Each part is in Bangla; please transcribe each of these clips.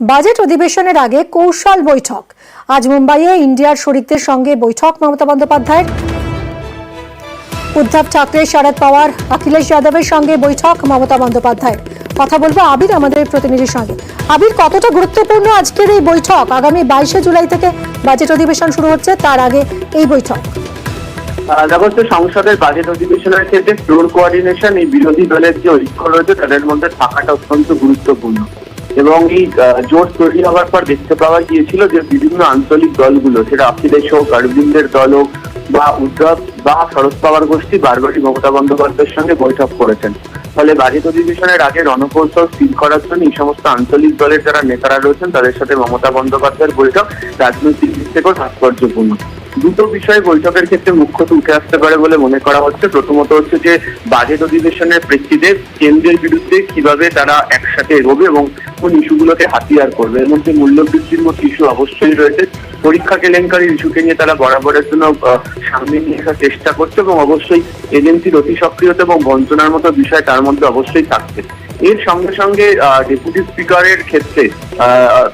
বাজেট অধিবেশনের আগে কৌশল বৈঠক। আজ মুম্বাইয়ে ইন্ডিয়ার শরিকদের সঙ্গে বৈঠক মমতা বন্দ্যোপাধ্যায়ের। উদ্ধব ঠাকরে, শরদ পাওয়ার, অখিলেশ যাদবের সঙ্গে বৈঠক মমতা বন্দ্যোপাধ্যায়ের। কথা বলবো আবির আমাদের প্রতিনিধির সঙ্গে। আবির, কতটা গুরুত্বপূর্ণ আজকের এই বৈঠক? আগামী 22শে জুলাই থেকে বাজেট অধিবেশন শুরু হচ্ছে, তার আগে এই বৈঠক। সংসদের বাজেট অধিবেশনের ক্ষেত্রে ফ্লোর কোঅর্ডিনেশন, এই বিরোধী দলের যে ঐক্য রয়েছে তাদের মধ্যে থাকাটা অত্যন্ত গুরুত্বপূর্ণ। এবং এই জোট তৈরি হওয়ার পর দেখতে পাওয়া গিয়েছিল যে বিভিন্ন আঞ্চলিক দলগুলো, সেটা অখিলেশ হোক, অরবিন্দের দল হোক বা উদ্ধব বা শরদ পাওয়ার গোষ্ঠী, বারবারই মমতা বন্দ্যোপাধ্যায়ের সঙ্গে বৈঠক করেছেন। ফলে বাজেট অধিবেশনের আগে রণকৌশল স্থির করার জন্য এই সমস্ত আঞ্চলিক দলের যারা নেতারা রয়েছেন তাদের সাথে মমতা বন্দ্যোপাধ্যায়ের বৈঠক রাজনৈতিক দিক থেকেও তাৎপর্যপূর্ণ। দুটো বিষয় বৈঠকের ক্ষেত্রে মুখ্যত উঠে আসতে পারে বলে মনে করা হচ্ছে। প্রথমত হচ্ছে যে বাজেট অধিবেশনের প্রেক্ষিতে কেন্দ্রের বিরুদ্ধে কিভাবে তারা একসাথে এগোবে এবং কোন ইস্যুগুলোকে হাতিয়ার করবে। এর মধ্যে মূল্যবৃদ্ধির মতো ইস্যু অবশ্যই রয়েছে। পরীক্ষা কেলেঙ্কারির ইস্যুকে নিয়ে তারা বরাবরের জন্য সামনে নিয়ে আসার চেষ্টা করছে এবং অবশ্যই এজেন্সির অতি সক্রিয়তা এবং বঞ্চনার মতো বিষয় তার মধ্যে অবশ্যই থাকছে। এর সঙ্গে সঙ্গে ডেপুটি স্পিকারের ক্ষেত্রে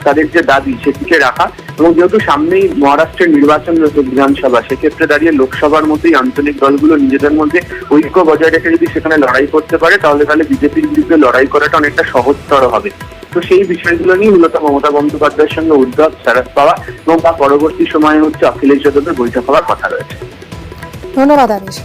তাদের যে দাবি সেটিকে রাখা, এবং যেহেতু সামনেই মহারাষ্ট্রের নির্বাচন রয়েছে বিধানসভা, সেক্ষেত্রে দাঁড়িয়ে লোকসভার মধ্যেই আঞ্চলিক দলগুলো নিজেদের মধ্যে ঐক্য বজায় রেখে যদি সেখানে লড়াই করতে পারে তাহলে বিজেপির বিরুদ্ধে লড়াই করাটা অনেকটা সহজতর হবে। তো সেই বিষয়গুলো নিয়ে মূলত মমতা বন্দ্যোপাধ্যায়ের সঙ্গে উদ্ধব, শরদ পাওয়ার এবং তার পরবর্তী সময়ে হচ্ছে অখিলেশ যাদবের বৈঠক হওয়ার কথা রয়েছে। ধন্যবাদ আবির।